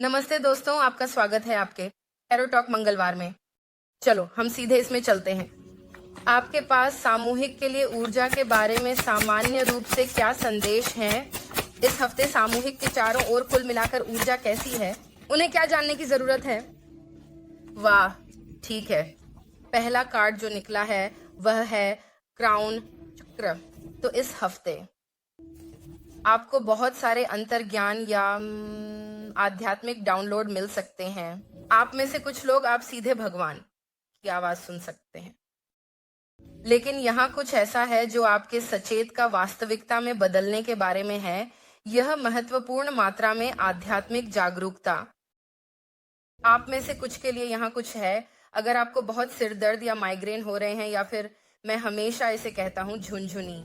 नमस्ते दोस्तों, आपका स्वागत है आपके टैरो टॉक मंगलवार में। चलो हम सीधे इसमें चलते हैं। आपके पास सामूहिक के लिए ऊर्जा के बारे में सामान्य रूप से क्या संदेश हैं? इस हफ्ते सामूहिक के चारों ओर कुल मिलाकर ऊर्जा कैसी है? उन्हें क्या जानने की जरूरत है? वाह, ठीक है। पहला कार्ड जो निकला है वह है क्राउन चक्र। तो इस हफ्ते आपको बहुत सारे अंतर्ज्ञान या आध्यात्मिक डाउनलोड मिल सकते हैं। आप में से कुछ लोग आप सीधे भगवान की आवाज सुन सकते हैं, लेकिन यहाँ कुछ ऐसा है जो आपके सचेत का वास्तविकता में बदलने के बारे में है। यह महत्वपूर्ण मात्रा में आध्यात्मिक जागरूकता। आप में से कुछ के लिए यहाँ कुछ है। अगर आपको बहुत सिर दर्द या माइग्रेन हो रहे हैं, या फिर मैं हमेशा इसे कहता हूँ झुनझुनी,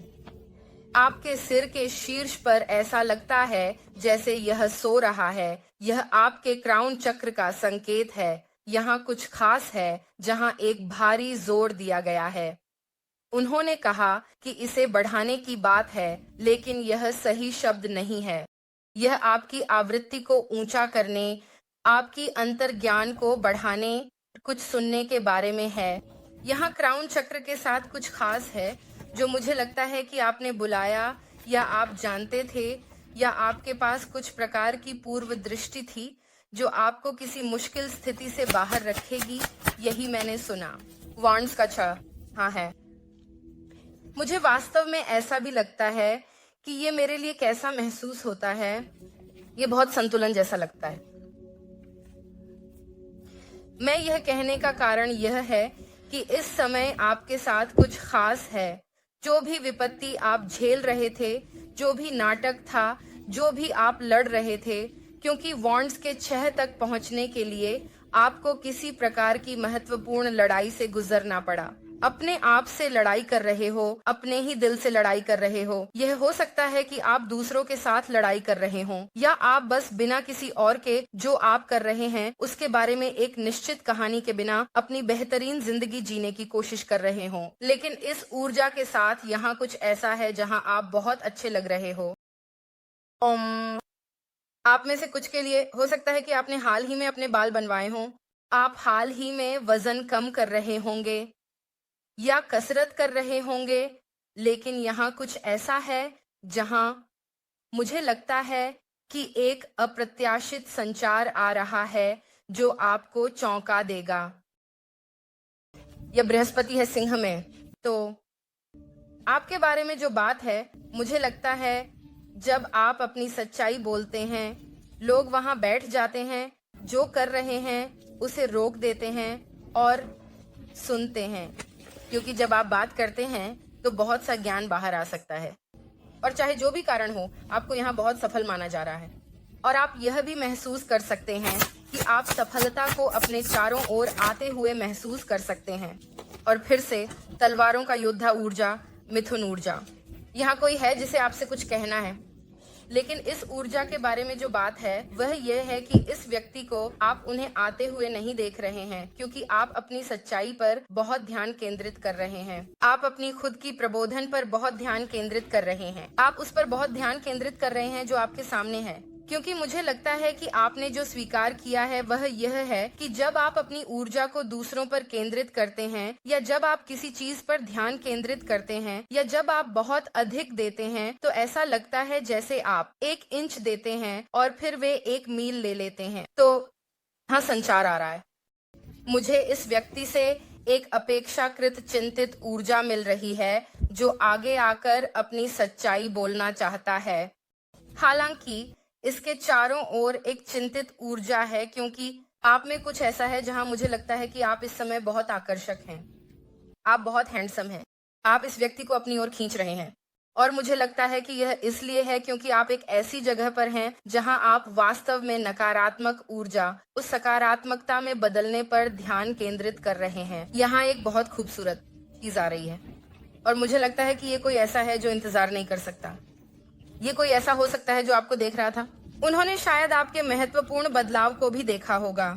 आपके सिर के शीर्ष पर ऐसा लगता है जैसे यह सो रहा है, यह आपके क्राउन चक्र का संकेत है। यहाँ कुछ खास है जहाँ एक भारी जोर दिया गया है। उन्होंने कहा कि इसे बढ़ाने की बात है, लेकिन यह सही शब्द नहीं है। यह आपकी आवृत्ति को ऊंचा करने, आपकी अंतर्ज्ञान को बढ़ाने, कुछ सुनने के बारे में है। यहाँ क्राउन चक्र के साथ कुछ खास है जो मुझे लगता है कि आपने बुलाया, या आप जानते थे, या आपके पास कुछ प्रकार की पूर्व दृष्टि थी जो आपको किसी मुश्किल स्थिति से बाहर रखेगी। यही मैंने सुना। वांड्स का 6 हाँ है। मुझे वास्तव में ऐसा भी लगता है कि ये मेरे लिए कैसा महसूस होता है। ये बहुत संतुलन जैसा लगता है। मैं यह कहने का कारण यह है कि इस समय आपके साथ कुछ खास है। जो भी विपत्ति आप झेल रहे थे, जो भी नाटक था, जो भी आप लड़ रहे थे, क्योंकि वॉन्ड्स के 6 तक पहुंचने के लिए आपको किसी प्रकार की महत्वपूर्ण लड़ाई से गुजरना पड़ा। अपने आप से लड़ाई कर रहे हो, अपने ही दिल से लड़ाई कर रहे हो। यह हो सकता है कि आप दूसरों के साथ लड़ाई कर रहे हो, या आप बस बिना किसी और के जो आप कर रहे हैं उसके बारे में एक निश्चित कहानी के बिना अपनी बेहतरीन जिंदगी जीने की कोशिश कर रहे हो। लेकिन इस ऊर्जा के साथ यहाँ कुछ ऐसा है जहाँ आप बहुत अच्छे लग रहे हो। आप में से कुछ के लिए हो सकता है कि आपने हाल ही में अपने बाल बनवाए हों। आप हाल ही में वजन कम कर रहे होंगे या कसरत कर रहे होंगे, लेकिन यहाँ कुछ ऐसा है जहाँ मुझे लगता है कि एक अप्रत्याशित संचार आ रहा है जो आपको चौंका देगा। यह बृहस्पति है सिंह में। तो आपके बारे में जो बात है, मुझे लगता है जब आप अपनी सच्चाई बोलते हैं, लोग वहां बैठ जाते हैं, जो कर रहे हैं उसे रोक देते हैं और सुनते हैं, क्योंकि जब आप बात करते हैं तो बहुत सा ज्ञान बाहर आ सकता है। और चाहे जो भी कारण हो, आपको यहाँ बहुत सफल माना जा रहा है। और आप यह भी महसूस कर सकते हैं कि आप सफलता को अपने चारों ओर आते हुए महसूस कर सकते हैं। और फिर से तलवारों का योद्धा ऊर्जा, मिथुन ऊर्जा। यहाँ कोई है जिसे आपसे कुछ कहना है, लेकिन इस ऊर्जा के बारे में जो बात है वह यह है कि इस व्यक्ति को आप उन्हें आते हुए नहीं देख रहे हैं, क्योंकि आप अपनी सच्चाई पर बहुत ध्यान केंद्रित कर रहे हैं। आप अपनी खुद की प्रबोधन पर बहुत ध्यान केंद्रित कर रहे हैं। आप उस पर बहुत ध्यान केंद्रित कर रहे हैं जो आपके सामने है, क्योंकि मुझे लगता है कि आपने जो स्वीकार किया है वह यह है कि जब आप अपनी ऊर्जा को दूसरों पर केंद्रित करते हैं, या जब आप किसी चीज पर ध्यान केंद्रित करते हैं, या जब आप बहुत अधिक देते हैं, तो ऐसा लगता है जैसे आप 1 इंच देते हैं और फिर वे 1 मील ले लेते हैं। तो हाँ, संचार आ रहा है। मुझे इस व्यक्ति से एक अपेक्षाकृत चिंतित ऊर्जा मिल रही है जो आगे आकर अपनी सच्चाई बोलना चाहता है। हालांकि इसके चारों ओर एक चिंतित ऊर्जा है, क्योंकि आप में कुछ ऐसा है जहां मुझे लगता है कि आप इस समय बहुत आकर्षक हैं। आप बहुत हैंडसम हैं। आप इस व्यक्ति को अपनी ओर खींच रहे हैं, और मुझे लगता है कि यह इसलिए है क्योंकि आप एक ऐसी जगह पर हैं जहां आप वास्तव में नकारात्मक ऊर्जा उस सकारात्मकता में बदलने पर ध्यान केंद्रित कर रहे हैं। यहाँ एक बहुत खूबसूरत चीज आ रही है, और मुझे लगता है कि ये कोई ऐसा है जो इंतजार नहीं कर सकता। ये कोई ऐसा हो सकता है जो आपको देख रहा था। उन्होंने शायद आपके महत्वपूर्ण बदलाव को भी देखा होगा,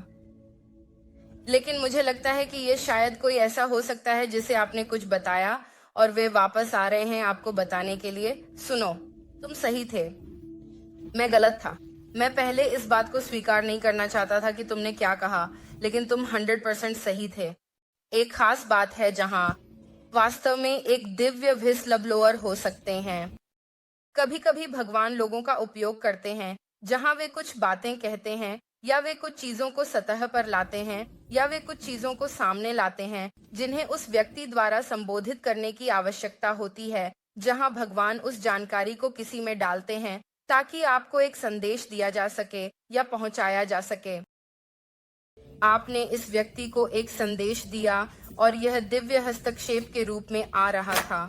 लेकिन मुझे लगता है कि ये शायद कोई ऐसा हो सकता है जिसे आपने कुछ बताया और वे वापस आ रहे हैं आपको बताने के लिए, सुनो, तुम सही थे, मैं गलत था। मैं पहले इस बात को स्वीकार नहीं करना चाहता था कि तुमने क्या कहा, लेकिन तुम 100% सही थे। एक खास बात है जहां वास्तव में एक दिव्य व्हिस्ल ब्लोअर हो सकते हैं। कभी कभी भगवान लोगों का उपयोग करते हैं जहां वे कुछ बातें कहते हैं, या वे कुछ चीजों को सतह पर लाते हैं, या वे कुछ चीजों को सामने लाते हैं जिन्हें उस व्यक्ति द्वारा संबोधित करने की आवश्यकता होती है, जहां भगवान उस जानकारी को किसी में डालते हैं ताकि आपको एक संदेश दिया जा सके या पहुंचाया जा सके। आपने इस व्यक्ति को एक संदेश दिया और यह दिव्य हस्तक्षेप के रूप में आ रहा था।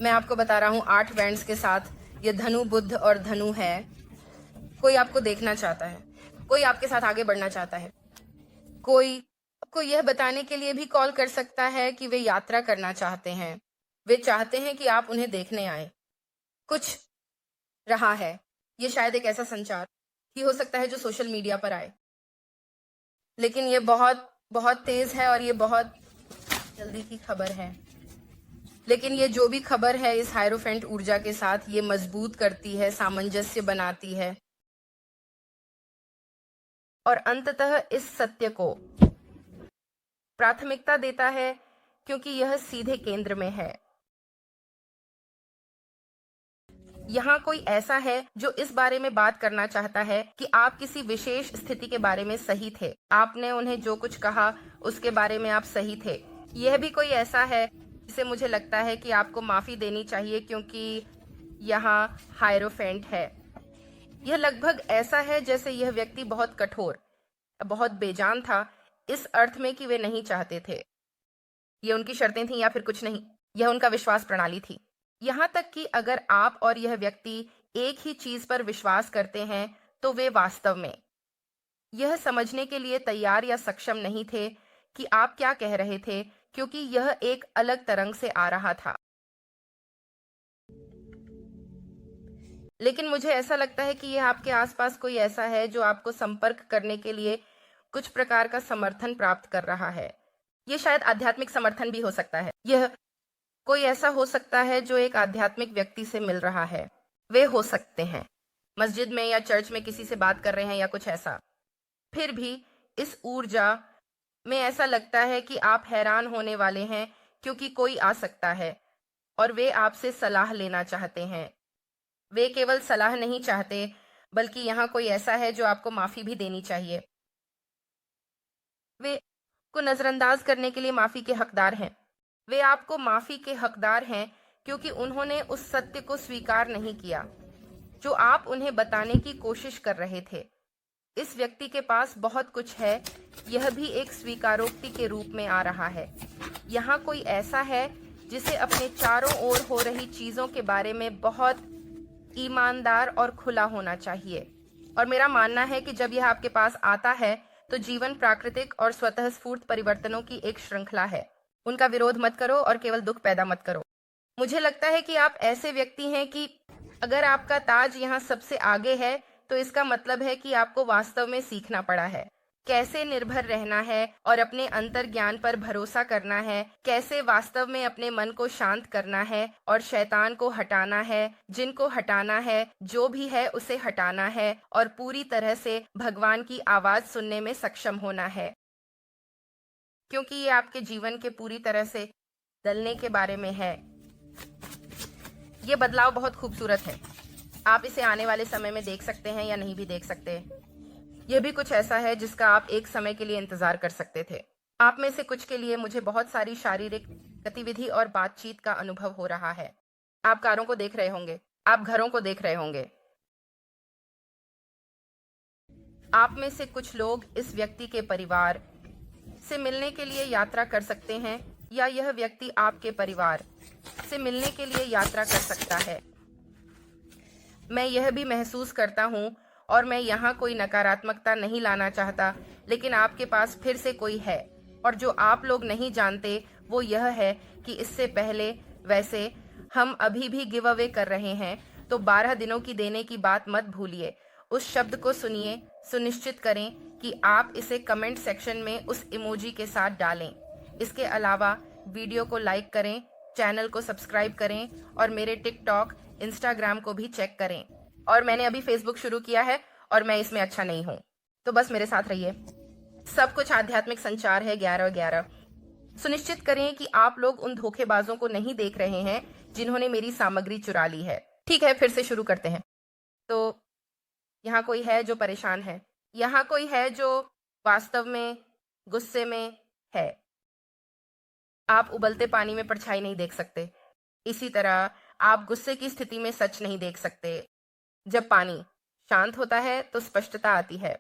मैं आपको बता रहा हूँ 8 बैंड्स के साथ यह धनु, बुध और धनु है। कोई आपको देखना चाहता है, कोई आपके साथ आगे बढ़ना चाहता है, कोई आपको यह बताने के लिए भी कॉल कर सकता है कि वे यात्रा करना चाहते हैं। वे चाहते हैं कि आप उन्हें देखने आए। कुछ रहा है। ये शायद एक ऐसा संचार ही हो सकता है जो सोशल मीडिया पर आए, लेकिन ये बहुत बहुत तेज है और ये बहुत जल्दी की खबर है। लेकिन ये जो भी खबर है इस हायरोफेंट ऊर्जा के साथ ये मजबूत करती है, सामंजस्य बनाती है और अंततः इस सत्य को प्राथमिकता देता है, क्योंकि यह सीधे केंद्र में है। यहाँ कोई ऐसा है जो इस बारे में बात करना चाहता है कि आप किसी विशेष स्थिति के बारे में सही थे। आपने उन्हें जो कुछ कहा उसके बारे में आप सही थे। यह भी कोई ऐसा है जिसे मुझे लगता है कि आपको माफी देनी चाहिए, क्योंकि यहाँ हायरोफेंट है। यह लगभग ऐसा है जैसे यह व्यक्ति बहुत कठोर, बहुत बेजान था, इस अर्थ में कि वे नहीं चाहते थे। ये उनकी शर्तें थीं या फिर कुछ नहीं, यह उनका विश्वास प्रणाली थी। यहाँ तक कि अगर आप और यह व्यक्ति एक ही चीज पर विश्वास करते हैं तो वे वास्तव में यह समझने के लिए तैयार या सक्षम नहीं थे कि आप क्या कह रहे थे, क्योंकि यह एक अलग तरंग से आ रहा था। लेकिन मुझे ऐसा लगता है कि यह आपके आसपास कोई ऐसा है जो आपको संपर्क करने के लिए कुछ प्रकार का समर्थन प्राप्त कर रहा है। यह शायद आध्यात्मिक समर्थन भी हो सकता है। यह कोई ऐसा हो सकता है जो एक आध्यात्मिक व्यक्ति से मिल रहा है। वे हो सकते हैं मस्जिद में या चर्च में किसी से बात कर रहे हैं या कुछ ऐसा। फिर भी इस ऊर्जा में ऐसा लगता है कि आप हैरान होने वाले हैं, क्योंकि कोई आ सकता है और वे आपसे सलाह लेना चाहते हैं। वे केवल सलाह नहीं चाहते, बल्कि यहाँ कोई ऐसा है जो आपको माफी भी देनी चाहिए। वे को नजरअंदाज करने के लिए माफी के हकदार हैं। वे आपको माफी के हकदार हैं क्योंकि उन्होंने उस सत्य को स्वीकार नहीं किया जो आप उन्हें बताने की कोशिश कर रहे थे। इस व्यक्ति के पास बहुत कुछ है, यह भी एक स्वीकारोक्ति के रूप में आ रहा है। यहाँ कोई ऐसा है जिसे अपने चारों ओर हो रही चीजों के बारे में बहुत ईमानदार और खुला होना चाहिए। और मेरा मानना है कि जब यह आपके पास आता है तो जीवन प्राकृतिक और स्वतः स्फूर्त परिवर्तनों की एक श्रृंखला है। उनका विरोध मत करो और केवल दुख पैदा मत करो। मुझे लगता है कि आप ऐसे व्यक्ति हैं कि अगर आपका ताज यहाँ सबसे आगे है तो इसका मतलब है कि आपको वास्तव में सीखना पड़ा है कैसे निर्भर रहना है और अपने अंतर्ज्ञान पर भरोसा करना है, कैसे वास्तव में अपने मन को शांत करना है और शैतान को हटाना है, जिनको हटाना है, जो भी है उसे हटाना है और पूरी तरह से भगवान की आवाज सुनने में सक्षम होना है, क्योंकि ये आपके जीवन के पूरी तरह से बदलने के बारे में है। ये बदलाव बहुत खूबसूरत है। आप इसे आने वाले समय में देख सकते हैं या नहीं भी देख सकते। यह भी कुछ ऐसा है जिसका आप एक समय के लिए इंतजार कर सकते थे। आप में से कुछ के लिए मुझे बहुत सारी शारीरिक गतिविधि और बातचीत का अनुभव हो रहा है। आप कारों को देख रहे होंगे, आप घरों को देख रहे होंगे। आप में से कुछ लोग इस व्यक्ति के परिवार से मिलने के लिए यात्रा कर सकते हैं, या यह व्यक्ति आपके परिवार से मिलने के लिए यात्रा कर सकता है। मैं यह भी महसूस करता हूँ, और मैं यहाँ कोई नकारात्मकता नहीं लाना चाहता, लेकिन आपके पास फिर से कोई है, और जो आप लोग नहीं जानते वो यह है कि इससे पहले वैसे हम अभी भी गिव अवे कर रहे हैं, तो 12 दिनों की देने की बात मत भूलिए। उस शब्द को सुनिए, सुनिश्चित करें कि आप इसे कमेंट सेक्शन में उस इमोजी के साथ डालें। इसके अलावा वीडियो को लाइक करें, चैनल को सब्सक्राइब करें और मेरे टिकटॉक, इंस्टाग्राम को भी चेक करें। और मैंने अभी फेसबुक शुरू किया है और मैं इसमें अच्छा नहीं हूँ, तो बस मेरे साथ रहिए। सब कुछ आध्यात्मिक संचार है 11-11। सुनिश्चित करें कि आप लोग उन धोखेबाजों को नहीं देख रहे हैं जिन्होंने मेरी सामग्री चुरा ली है। ठीक है, फिर से शुरू करते हैं। तो यहाँ कोई है जो परेशान है, यहाँ कोई है जो वास्तव में गुस्से में है। आप उबलते पानी में परछाई नहीं देख सकते, इसी तरह आप गुस्से की स्थिति में सच नहीं देख सकते। जब पानी शांत होता है तो स्पष्टता आती है।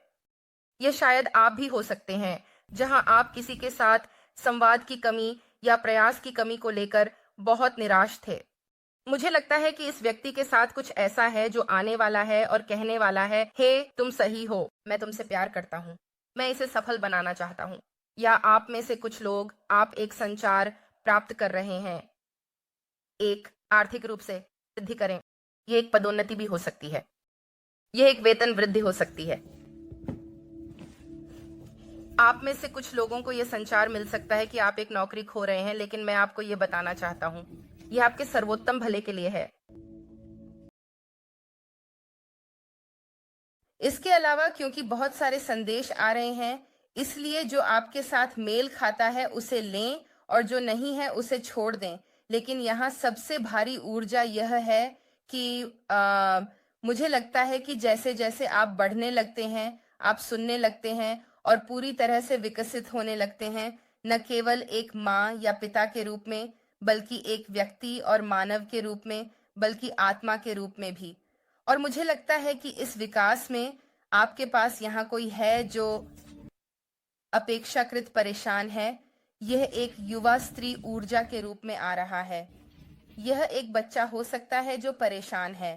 यह शायद आप भी हो सकते हैं, जहां आप किसी के साथ संवाद की कमी या प्रयास की कमी को लेकर बहुत निराश थे। मुझे लगता है कि इस व्यक्ति के साथ कुछ ऐसा है जो आने वाला है और कहने वाला है, हे तुम सही हो, मैं तुमसे प्यार करता हूँ, मैं इसे सफल बनाना चाहता हूँ। या आप में से कुछ लोग, आप एक संचार प्राप्त कर रहे हैं। एक, आर्थिक रूप से वृद्धि करें। ये एक पदोन्नति भी हो सकती है, यह एक वेतन वृद्धि हो सकती है। आप में से कुछ लोगों को यह संचार मिल सकता है कि आप एक नौकरी खो रहे हैं, लेकिन मैं आपको यह बताना चाहता हूं, यह आपके सर्वोत्तम भले के लिए है। इसके अलावा क्योंकि बहुत सारे संदेश आ रहे हैं, इसलिए जो आपके साथ मेल खाता है उसे लें और जो नहीं है उसे छोड़ दें। लेकिन यहाँ सबसे भारी ऊर्जा यह है कि मुझे लगता है कि जैसे जैसे आप बढ़ने लगते हैं, आप सुनने लगते हैं और पूरी तरह से विकसित होने लगते हैं, न केवल एक माँ या पिता के रूप में, बल्कि एक व्यक्ति और मानव के रूप में, बल्कि आत्मा के रूप में भी। और मुझे लगता है कि इस विकास में आपके पास यहाँ कोई है जो अपेक्षाकृत परेशान है। यह एक युवा स्त्री ऊर्जा के रूप में आ रहा है। यह एक बच्चा हो सकता है जो परेशान है।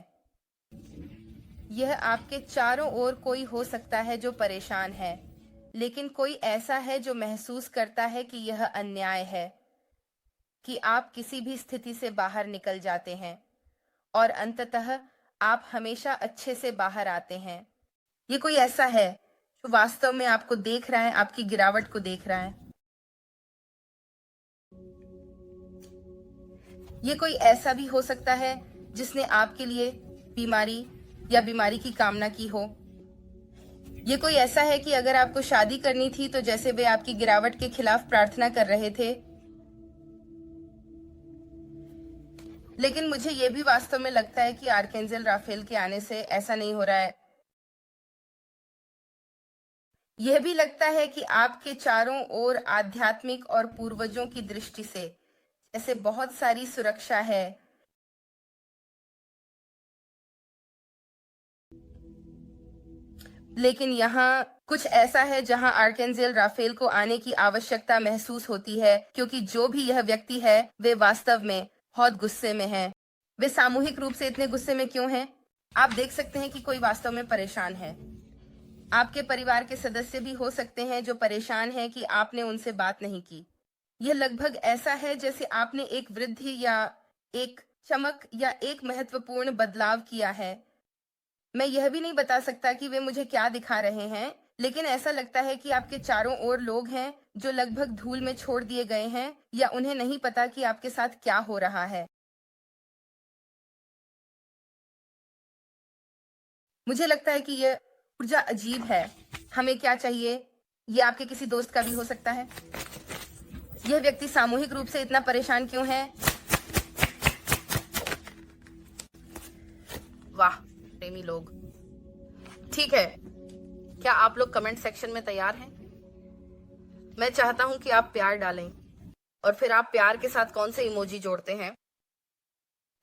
यह आपके चारों ओर कोई हो सकता है जो परेशान है, लेकिन कोई ऐसा है जो महसूस करता है कि यह अन्याय है, कि आप किसी भी स्थिति से बाहर निकल जाते हैं और अंततः आप हमेशा अच्छे से बाहर आते हैं। ये कोई ऐसा है जो वास्तव में आपको देख रहा है, आपकी गिरावट को देख रहा है। ये कोई ऐसा भी हो सकता है जिसने आपके लिए बीमारी या बीमारी की कामना की हो। ये कोई ऐसा है कि अगर आपको शादी करनी थी तो जैसे वे आपकी गिरावट के खिलाफ प्रार्थना कर रहे थे। लेकिन मुझे यह भी वास्तव में लगता है कि आर्कएंजल राफेल के आने से ऐसा नहीं हो रहा है। यह भी लगता है कि आपके चारों ओर आध्यात्मिक और पूर्वजों की दृष्टि से जैसे बहुत सारी सुरक्षा है। लेकिन यहाँ कुछ ऐसा है जहाँ आर्कएंजल राफेल को आने की आवश्यकता महसूस होती है, क्योंकि जो भी यह व्यक्ति है वे वास्तव में बहुत गुस्से में है। वे सामूहिक रूप से इतने गुस्से में क्यों हैं? आप देख सकते हैं कि कोई वास्तव में परेशान है। आपके परिवार के सदस्य भी हो सकते हैं जो परेशान हैं कि आपने उनसे बात नहीं की। यह लगभग ऐसा है जैसे आपने एक वृद्धि या एक चमक या एक महत्वपूर्ण बदलाव किया है। मैं यह भी नहीं बता सकता कि वे मुझे क्या दिखा रहे हैं, लेकिन ऐसा लगता है कि आपके चारों ओर लोग हैं जो लगभग धूल में छोड़ दिए गए हैं या उन्हें नहीं पता कि आपके साथ क्या हो रहा है। मुझे लगता है कि यह ऊर्जा अजीब है। हमें क्या चाहिए? यह आपके किसी दोस्त का भी हो सकता है। यह व्यक्ति सामूहिक रूप से इतना परेशान क्यों है? वाह प्रेमी लोग, ठीक है, क्या आप लोग कमेंट सेक्शन में तैयार हैं? मैं चाहता हूं कि आप प्यार डालें और फिर आप प्यार के साथ कौन से इमोजी जोड़ते हैं,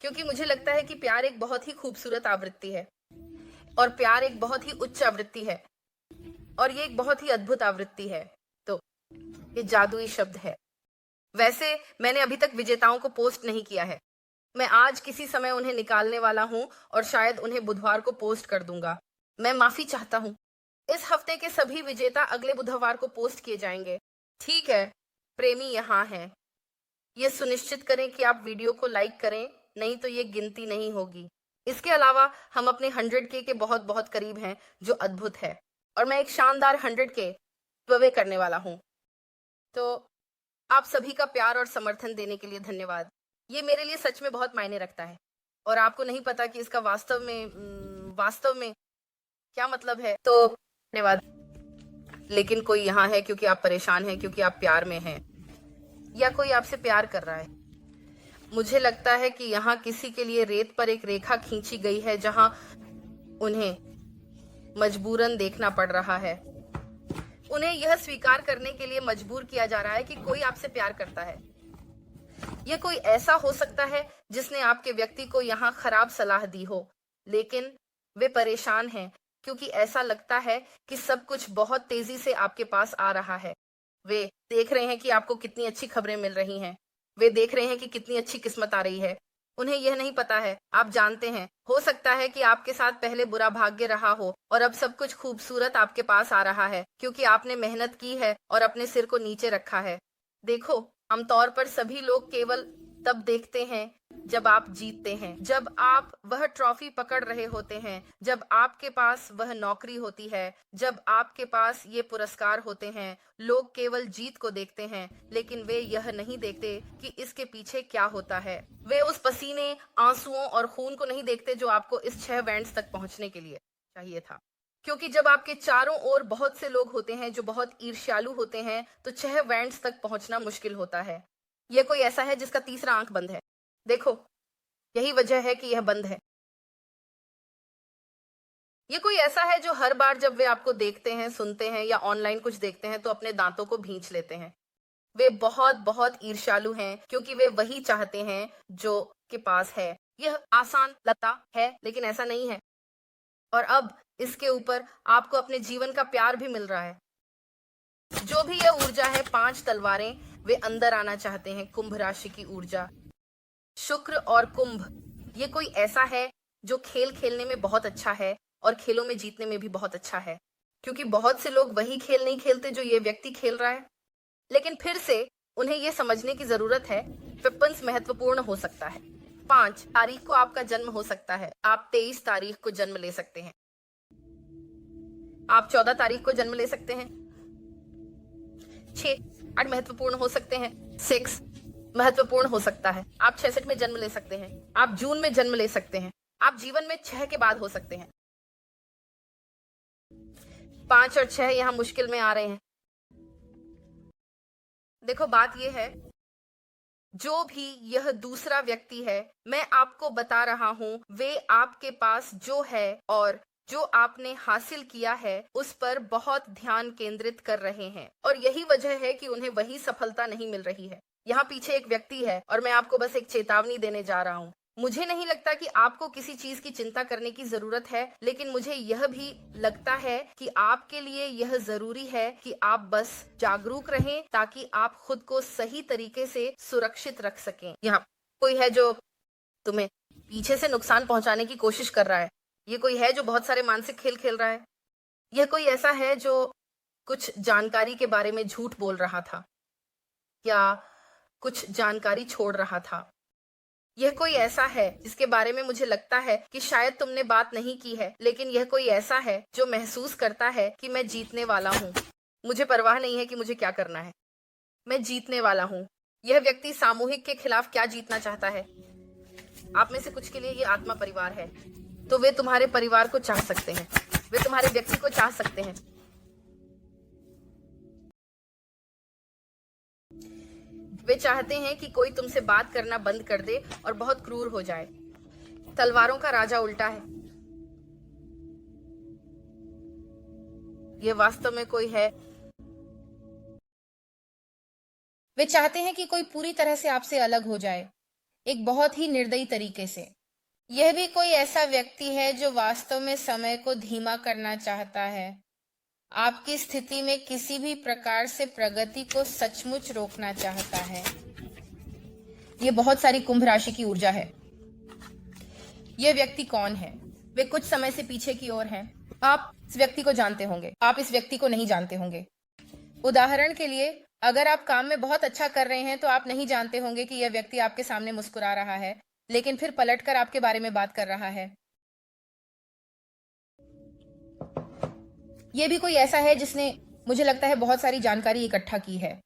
क्योंकि मुझे लगता है कि प्यार एक बहुत ही खूबसूरत आवृत्ति है और प्यार एक बहुत ही उच्च आवृत्ति है और ये एक बहुत ही अद्भुत आवृत्ति है। तो ये जादुई शब्द है। वैसे मैंने अभी तक विजेताओं को पोस्ट नहीं किया है। मैं आज किसी समय उन्हें निकालने वाला हूं और शायद उन्हें बुधवार को पोस्ट कर दूंगा। मैं माफी चाहता हूं। इस हफ्ते के सभी विजेता अगले बुधवार को पोस्ट किए जाएंगे। ठीक है, प्रेमी यहाँ है। ये सुनिश्चित करें कि आप वीडियो को लाइक करें, नहीं तो ये गिनती नहीं होगी। इसके अलावा हम अपने 100K के बहुत बहुत करीब हैं, जो अद्भुत है, और मैं एक शानदार 100K गिवअवे करने वाला हूं। तो आप सभी का प्यार और समर्थन देने के लिए धन्यवाद। ये मेरे लिए सच में बहुत मायने रखता है और आपको नहीं पता कि इसका वास्तव में वास्तव में क्या मतलब है? तो धन्यवाद। लेकिन कोई यहाँ है क्योंकि आप परेशान हैं, क्योंकि आप प्यार में हैं, या कोई आपसे प्यार कर रहा है। मुझे लगता है कि यहाँ किसी के लिए रेत पर एक रेखा खींची गई है जहां उन्हें मजबूरन देखना पड़ रहा है। उन्हें यह स्वीकार करने के लिए मजबूर किया जा रहा है कि कोई आपसे प्यार करता है। यह कोई ऐसा हो सकता है जिसने आपके व्यक्ति को यहाँ खराब सलाह दी हो, लेकिन वे परेशान हैं क्योंकि ऐसा लगता है कि सब कुछ बहुत तेजी से आपके पास आ रहा है। वे देख रहे हैं कि आपको कितनी अच्छी खबरें मिल रही हैं। वे देख रहे हैं कि कितनी अच्छी किस्मत आ रही है। उन्हें यह नहीं पता है, आप जानते हैं, हो सकता है कि आपके साथ पहले बुरा भाग्य रहा हो और अब सब कुछ खूबसूरत आपके पास आ रहा है क्योंकि आपने मेहनत की है और अपने सिर को नीचे रखा है। देखो, आमतौर पर सभी लोग केवल तब देखते हैं जब आप जीतते हैं, जब आप वह ट्रॉफी पकड़ रहे होते हैं, जब आपके पास वह नौकरी होती है, जब आपके पास ये पुरस्कार होते हैं। लोग केवल जीत को देखते हैं, लेकिन वे यह नहीं देखते कि इसके पीछे क्या होता है। वे उस पसीने, आंसुओं और खून को नहीं देखते जो आपको इस 6 बैंड्स तक पहुंचने के लिए चाहिए था। क्योंकि जब आपके चारों ओर बहुत से लोग होते हैं जो बहुत ईर्ष्यालु होते हैं, तो 6 बैंड्स तक पहुंचना मुश्किल होता है। यह कोई ऐसा है जिसका तीसरा आंख बंद है। देखो, यही वजह है कि यह बंद है। ये कोई ऐसा है जो हर बार जब वे आपको देखते हैं, सुनते हैं या ऑनलाइन कुछ देखते हैं तो अपने दांतों को भींच लेते हैं। वे बहुत बहुत ईर्ष्यालु हैं क्योंकि वे वही चाहते हैं जो के पास है। यह आसान लगता है लेकिन ऐसा नहीं है। और अब इसके ऊपर आपको अपने जीवन का प्यार भी मिल रहा है। जो भी यह ऊर्जा है, 5 तलवारें, वे अंदर आना चाहते हैं। कुंभ राशि की ऊर्जा, शुक्र और कुंभ, ये कोई ऐसा है जो खेल खेलने में बहुत अच्छा है और खेलों में जीतने में भी बहुत अच्छा है, क्योंकि बहुत से लोग वही खेल नहीं खेलते जो ये व्यक्ति खेल रहा है। लेकिन फिर से उन्हें यह समझने की जरूरत है, वेपन्स महत्वपूर्ण हो सकता है। 5 तारीख को आपका जन्म हो सकता है। आप 23 तारीख को जन्म ले सकते हैं। आप 14 तारीख को जन्म ले सकते हैं। 6 8 महत्वपूर्ण हो सकते हैं। 6 महत्वपूर्ण हो सकता है। आप 66 में जन्म ले सकते हैं। आप जून में जन्म ले सकते हैं। आप जीवन में 6 के बाद हो सकते हैं। 5 और 6 यहाँ मुश्किल में आ रहे हैं। देखो, बात यह है, जो भी यह दूसरा व्यक्ति है, मैं आपको बता रहा हूं, वे आपके पास जो है और जो आपने हासिल किया है उस पर बहुत ध्यान केंद्रित कर रहे हैं, और यही वजह है कि उन्हें वही सफलता नहीं मिल रही है। यहाँ पीछे एक व्यक्ति है और मैं आपको बस एक चेतावनी देने जा रहा हूँ। मुझे नहीं लगता कि आपको किसी चीज की चिंता करने की जरूरत है, लेकिन मुझे यह भी लगता है कि आपके लिए यह जरूरी है कि आप बस जागरूक रहें ताकि आप खुद को सही तरीके से सुरक्षित रख सकें। यहाँ कोई है जो तुम्हें पीछे से नुकसान पहुंचाने की कोशिश कर रहा है। ये कोई है जो बहुत सारे मानसिक खेल खेल रहा है। यह कोई ऐसा है जो कुछ जानकारी के बारे में झूठ बोल रहा था या कुछ जानकारी छोड़ रहा था। यह कोई ऐसा है जिसके बारे में मुझे लगता है कि शायद तुमने बात नहीं की है, लेकिन यह कोई ऐसा है जो महसूस करता है कि मैं जीतने वाला हूँ। मुझे परवाह नहीं है कि मुझे क्या करना है, मैं जीतने वाला हूँ। यह व्यक्ति सामूहिक के खिलाफ क्या जीतना चाहता है? आप में से कुछ के लिए ये आत्मा परिवार है, तो वे तुम्हारे परिवार को चाह सकते हैं, वे तुम्हारे व्यक्ति को चाह सकते हैं। वे चाहते हैं कि कोई तुमसे बात करना बंद कर दे और बहुत क्रूर हो जाए। तलवारों का राजा उल्टा है। यह वास्तव में कोई है। वे चाहते हैं कि कोई पूरी तरह से आपसे अलग हो जाए, एक बहुत ही निर्दयी तरीके से। यह भी कोई ऐसा व्यक्ति है जो वास्तव में समय को धीमा करना चाहता है, आपकी स्थिति में किसी भी प्रकार से प्रगति को सचमुच रोकना चाहता है। यह बहुत सारी कुंभ राशि की ऊर्जा है। यह व्यक्ति कौन है? वे कुछ समय से पीछे की ओर हैं। आप इस व्यक्ति को जानते होंगे, आप इस व्यक्ति को नहीं जानते होंगे। उदाहरण के लिए, अगर आप काम में बहुत अच्छा कर रहे हैं तो आप नहीं जानते होंगे कि यह व्यक्ति आपके सामने मुस्कुरा रहा है, लेकिन फिर पलटकर आपके बारे में बात कर रहा है। यह भी कोई ऐसा है जिसने, मुझे लगता है, बहुत सारी जानकारी इकट्ठा की है।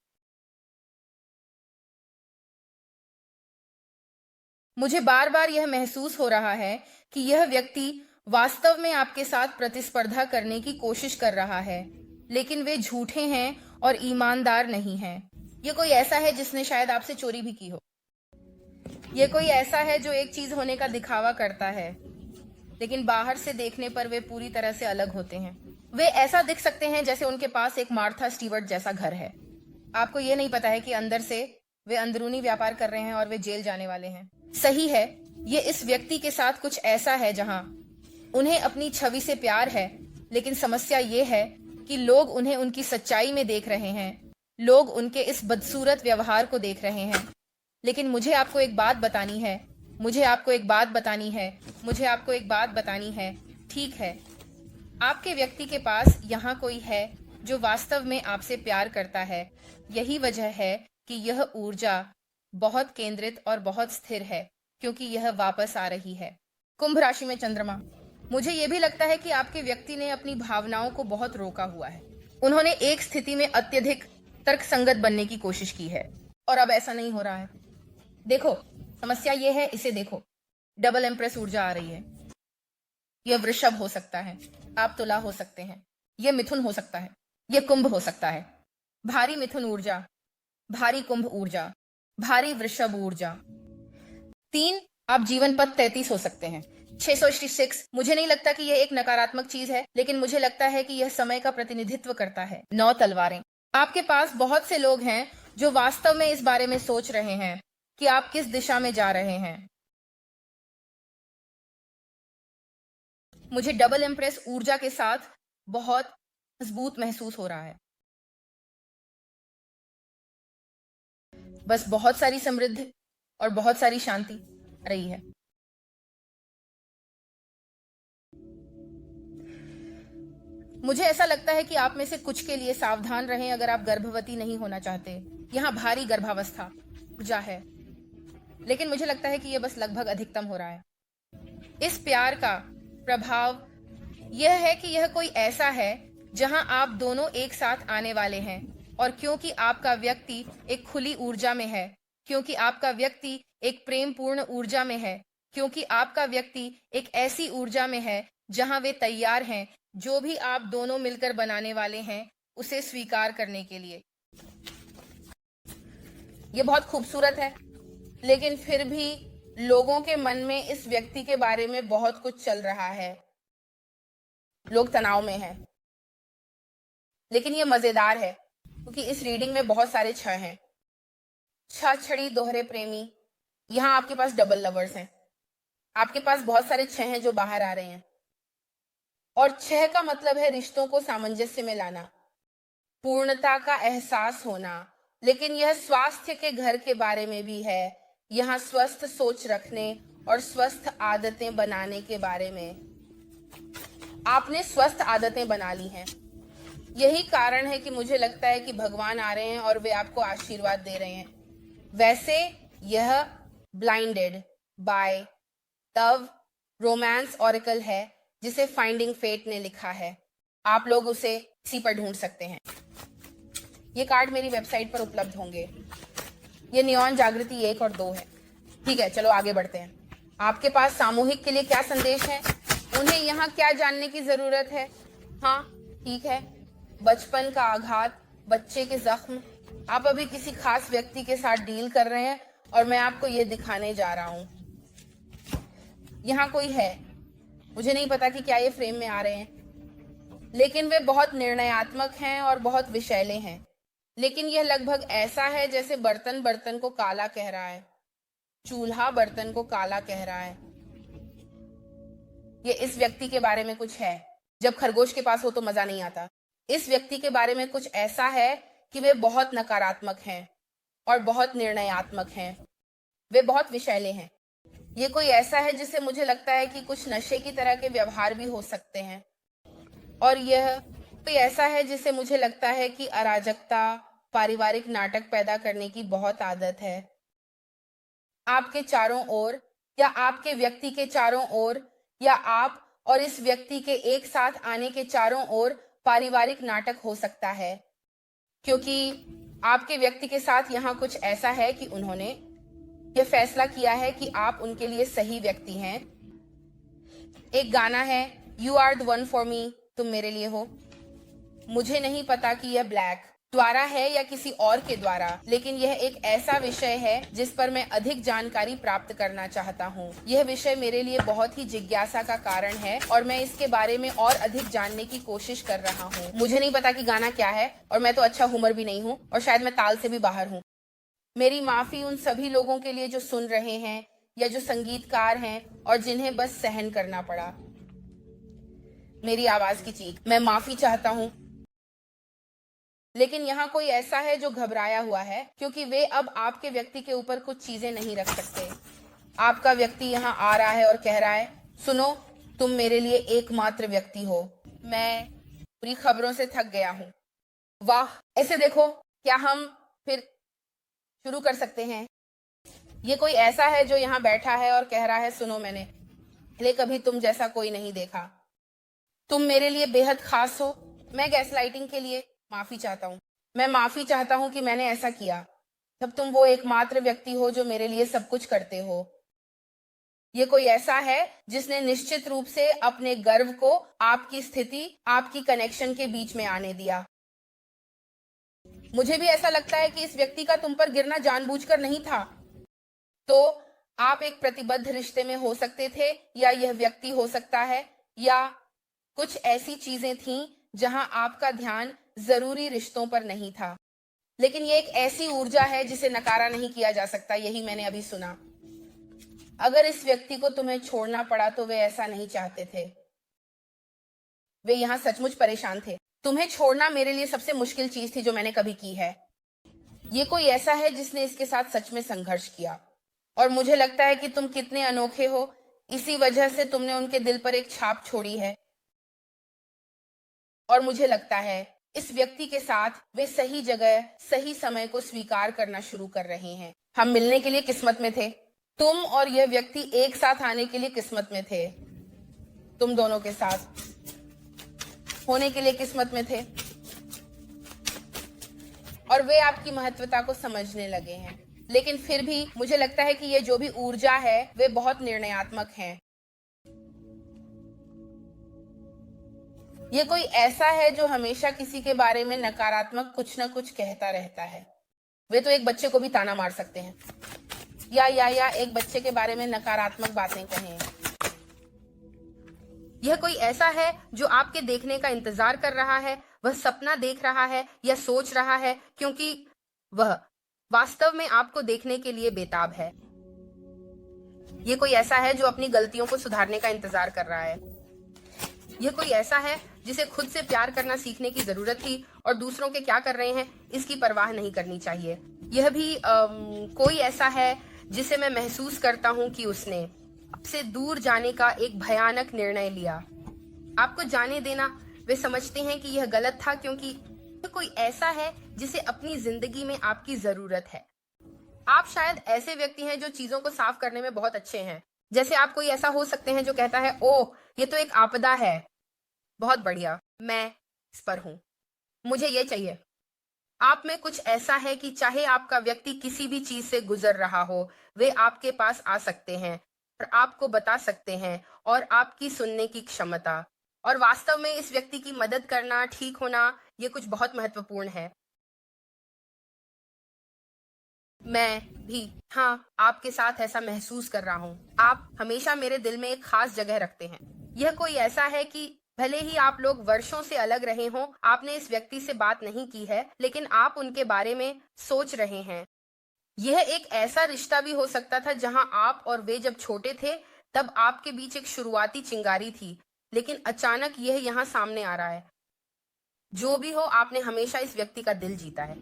मुझे बार बार यह महसूस हो रहा है कि यह व्यक्ति वास्तव में आपके साथ प्रतिस्पर्धा करने की कोशिश कर रहा है, लेकिन वे झूठे हैं और ईमानदार नहीं हैं। ये कोई ऐसा है जिसने शायद आपसे चोरी भी की हो। ये कोई ऐसा है जो एक चीज होने का दिखावा करता है, लेकिन बाहर से देखने पर वे पूरी तरह से अलग होते हैं। वे ऐसा दिख सकते हैं जैसे उनके पास एक मार्था स्टीवर्ट जैसा घर है। आपको ये नहीं पता है कि अंदर से वे अंदरूनी व्यापार कर रहे हैं और वे जेल जाने वाले हैं। सही है, ये इस व्यक्ति के साथ कुछ ऐसा है जहां उन्हें अपनी छवि से प्यार है, लेकिन समस्या ये है कि लोग उन्हें उनकी सच्चाई में देख रहे हैं। लोग उनके इस बदसूरत व्यवहार को देख रहे हैं। लेकिन मुझे आपको एक बात बतानी है, मुझे आपको एक बात बतानी है, मुझे आपको एक बात बतानी है। ठीक है, आपके व्यक्ति के पास यहाँ कोई है जो वास्तव में आपसे प्यार करता है। यही वजह है कि यह ऊर्जा बहुत केंद्रित और बहुत स्थिर है, क्योंकि यह वापस आ रही है। कुंभ राशि में चंद्रमा। मुझे यह भी लगता है कि आपके व्यक्ति ने अपनी भावनाओं को बहुत रोका हुआ है। उन्होंने एक स्थिति में अत्यधिक तर्कसंगत बनने की कोशिश की है और अब ऐसा नहीं हो रहा है। देखो, समस्या यह है, इसे देखो, डबल एम्प्रेस ऊर्जा आ रही है। यह वृषभ हो सकता है, आप तुला हो सकते हैं, यह मिथुन हो सकता है, यह कुंभ हो सकता है। भारी मिथुन ऊर्जा, भारी कुंभ ऊर्जा, भारी वृषभ ऊर्जा। 3, आप जीवन पथ 33 हो सकते हैं। 666, मुझे नहीं लगता कि यह एक नकारात्मक चीज है, लेकिन मुझे लगता है कि यह समय का प्रतिनिधित्व करता है। 9 तलवारें। आपके पास बहुत से लोग हैं जो वास्तव में इस बारे में सोच रहे हैं कि आप किस दिशा में जा रहे हैं। मुझे डबल एम्प्रेस ऊर्जा के साथ बहुत मजबूत महसूस हो रहा है। बस बहुत सारी समृद्धि और बहुत सारी शांति रही है। मुझे ऐसा लगता है कि आप में से कुछ के लिए सावधान रहें अगर आप गर्भवती नहीं होना चाहते। यहाँ भारी गर्भावस्था ऊर्जा है, लेकिन मुझे लगता है कि यह बस लगभग अधिकतम हो रहा है। इस प्यार का प्रभाव यह है कि यह कोई ऐसा है जहां आप दोनों एक साथ आने वाले हैं, और क्योंकि आपका व्यक्ति एक खुली ऊर्जा में है, क्योंकि आपका व्यक्ति एक प्रेमपूर्ण ऊर्जा में है, क्योंकि आपका व्यक्ति एक ऐसी ऊर्जा में है जहां वे तैयार हैं जो भी आप दोनों मिलकर बनाने वाले हैं उसे स्वीकार करने के लिए। यह बहुत खूबसूरत है, लेकिन फिर भी लोगों के मन में इस व्यक्ति के बारे में बहुत कुछ चल रहा है। लोग तनाव में हैं, लेकिन यह मजेदार है क्योंकि इस रीडिंग में बहुत सारे 6 हैं। 6 छड़ी दोहरे प्रेमी। यहाँ आपके पास डबल लवर्स हैं। आपके पास बहुत सारे 6 हैं जो बाहर आ रहे हैं, और 6 का मतलब है रिश्तों को सामंजस्य में लाना, पूर्णता का एहसास होना। लेकिन यह स्वास्थ्य के घर के बारे में भी है। यहाँ स्वस्थ सोच रखने और स्वस्थ आदतें बनाने के बारे में। आपने स्वस्थ आदतें बना ली हैं। यही कारण है कि मुझे लगता है कि भगवान आ रहे हैं और वे आपको आशीर्वाद दे रहे हैं। वैसे यह ब्लाइंडेड बाय तव रोमांस ऑरेकल है, जिसे फाइंडिंग फेट ने लिखा है। आप लोग उसे इसी पर ढूंढ सकते हैं। ये कार्ड मेरी वेबसाइट पर उपलब्ध होंगे। ये नियॉन जागृति 1 और 2 है। ठीक है, चलो आगे बढ़ते हैं। आपके पास सामूहिक के लिए क्या संदेश है? उन्हें यहाँ क्या जानने की जरूरत है? हाँ, ठीक है, बचपन का आघात, बच्चे के जख्म। आप अभी किसी खास व्यक्ति के साथ डील कर रहे हैं और मैं आपको ये दिखाने जा रहा हूँ। यहाँ कोई है, मुझे नहीं पता कि क्या ये फ्रेम में आ रहे हैं, लेकिन वे बहुत निर्णयात्मक हैं और बहुत विषैले हैं। लेकिन यह लगभग ऐसा है जैसे बर्तन बर्तन को काला कह रहा है, चूल्हा बर्तन को काला कह रहा है। ये इस व्यक्ति के बारे में कुछ है। जब खरगोश के पास हो तो मजा नहीं आता। इस व्यक्ति के बारे में कुछ ऐसा है कि वे बहुत नकारात्मक हैं और बहुत निर्णयात्मक हैं। वे बहुत विषैले हैं। ये कोई ऐसा है जिसे मुझे लगता है कि कुछ नशे की तरह के व्यवहार भी हो सकते हैं, और यह कोई ऐसा है जिसे मुझे लगता है कि अराजकता, पारिवारिक नाटक पैदा करने की बहुत आदत है। आपके चारों ओर, या आपके व्यक्ति के चारों ओर, या आप और इस व्यक्ति के एक साथ आने के चारों ओर पारिवारिक नाटक हो सकता है, क्योंकि आपके व्यक्ति के साथ यहाँ कुछ ऐसा है कि उन्होंने यह फैसला किया है कि आप उनके लिए सही व्यक्ति हैं। एक गाना है, you are the one for me, तुम मेरे लिए हो। मुझे नहीं पता कि यह ब्लैक द्वारा है या किसी और के द्वारा, लेकिन यह एक ऐसा विषय है जिस पर मैं अधिक जानकारी प्राप्त करना चाहता हूँ। यह विषय मेरे लिए बहुत ही जिज्ञासा का कारण है और मैं इसके बारे में और अधिक जानने की कोशिश कर रहा हूँ। मुझे नहीं पता कि गाना क्या है और मैं तो अच्छा हुमर भी नहीं हूँ और शायद मैं ताल से भी बाहर हूँ। मेरी माफी उन सभी लोगों के लिए जो सुन रहे हैं या जो संगीतकार हैं और जिन्हें बस सहन करना पड़ा। मेरी आवाज की चीख, मैं माफी चाहता हूँ। लेकिन यहाँ कोई ऐसा है जो घबराया हुआ है क्योंकि वे अब आपके व्यक्ति के ऊपर कुछ चीजें नहीं रख सकते। आपका व्यक्ति यहाँ आ रहा है और कह रहा है, सुनो, तुम मेरे लिए एकमात्र व्यक्ति हो। मैं पूरी खबरों से थक गया हूँ। वाह, ऐसे देखो, क्या हम फिर शुरू कर सकते हैं? ये कोई ऐसा है जो यहाँ बैठा है और कह रहा है, सुनो, मैंने पहले कभी तुम जैसा कोई नहीं देखा। तुम मेरे लिए बेहद खास हो। मैं गैसलाइटिंग के लिए माफी चाहता हूँ। मैं माफी चाहता हूँ कि मैंने ऐसा किया। तब तुम वो एकमात्र व्यक्ति हो जो मेरे लिए सब कुछ करते हो। ये कोई ऐसा है जिसने निश्चित रूप से अपने गर्व को आपकी स्थिति, आपकी कनेक्शन के बीच में आने दिया। मुझे भी ऐसा लगता है कि इस व्यक्ति का तुम पर गिरना जानबूझकर नहीं था। तो आप एक प्रतिबद्ध रिश्ते में हो सकते थे, या यह व्यक्ति हो सकता है, या कुछ ऐसी चीजें थीं जहां आपका ध्यान जरूरी रिश्तों पर नहीं था। लेकिन ये एक ऐसी ऊर्जा है जिसे नकारा नहीं किया जा सकता। यही मैंने अभी सुना। अगर इस व्यक्ति को तुम्हें छोड़ना पड़ा तो वे ऐसा नहीं चाहते थे। वे यहाँ सचमुच परेशान थे। तुम्हें छोड़ना मेरे लिए सबसे मुश्किल चीज थी जो मैंने कभी की है। ये कोई ऐसा है जिसने इसके साथ सच में संघर्ष किया, और मुझे लगता है कि तुम कितने अनोखे हो। इसी वजह से तुमने उनके दिल पर एक छाप छोड़ी है। और मुझे लगता है इस व्यक्ति के साथ वे सही जगह, सही समय को स्वीकार करना शुरू कर रहे हैं। हम मिलने के लिए किस्मत में थे। तुम और यह व्यक्ति एक साथ आने के लिए किस्मत में थे। तुम दोनों के साथ होने के लिए किस्मत में थे। और वे आपकी महत्वता को समझने लगे हैं। लेकिन फिर भी मुझे लगता है कि ये जो भी ऊर्जा है वे बहुत निर्णयात्मक हैं। ये कोई ऐसा है जो हमेशा किसी के बारे में नकारात्मक कुछ न कुछ कहता रहता है। वे तो एक बच्चे को भी ताना मार सकते हैं, या एक बच्चे के बारे में नकारात्मक बातें कहें। यह कोई ऐसा है जो आपके देखने का इंतजार कर रहा है। वह सपना देख रहा है या सोच रहा है, क्योंकि वह वास्तव में आपको देखने के लिए बेताब है। यह कोई ऐसा है जो अपनी गलतियों को सुधारने का इंतजार कर रहा है। यह कोई ऐसा है जिसे खुद से प्यार करना सीखने की जरूरत थी और दूसरों के क्या कर रहे हैं इसकी परवाह नहीं करनी चाहिए। यह भी कोई ऐसा है जिसे मैं महसूस करता हूं कि उसने आपसे दूर जाने का एक भयानक निर्णय लिया। आपको जाने देना, वे समझते हैं कि यह गलत था, क्योंकि यह कोई ऐसा है जिसे अपनी जिंदगी में आपकी जरूरत है। आप शायद ऐसे व्यक्ति हैं जो चीजों को साफ करने में बहुत अच्छे हैं। जैसे आप कोई ऐसा हो सकते हैं जो कहता है, ओह, ये तो एक आपदा है। बहुत बढ़िया, मैं इस पर हूं, मुझे ये चाहिए। आप में कुछ ऐसा है कि चाहे आपका व्यक्ति किसी भी चीज से गुजर रहा हो, वे आपके पास आ सकते हैं और आपको बता सकते हैं, और आपकी सुनने की क्षमता और वास्तव में इस व्यक्ति की मदद करना, ठीक होना, ये कुछ बहुत महत्वपूर्ण है। मैं भी, हाँ, आपके साथ ऐसा महसूस कर रहा हूँ। आप हमेशा मेरे दिल में एक खास जगह रखते हैं। यह कोई ऐसा है कि भले ही आप लोग वर्षों से अलग रहे हों, आपने इस व्यक्ति से बात नहीं की है, लेकिन आप उनके बारे में सोच रहे हैं। यह एक ऐसा रिश्ता भी हो सकता था जहां आप और वे जब छोटे थे तब आपके बीच एक शुरुआती चिंगारी थी, लेकिन अचानक यह यहाँ सामने आ रहा है। जो भी हो, आपने हमेशा इस व्यक्ति का दिल जीता है।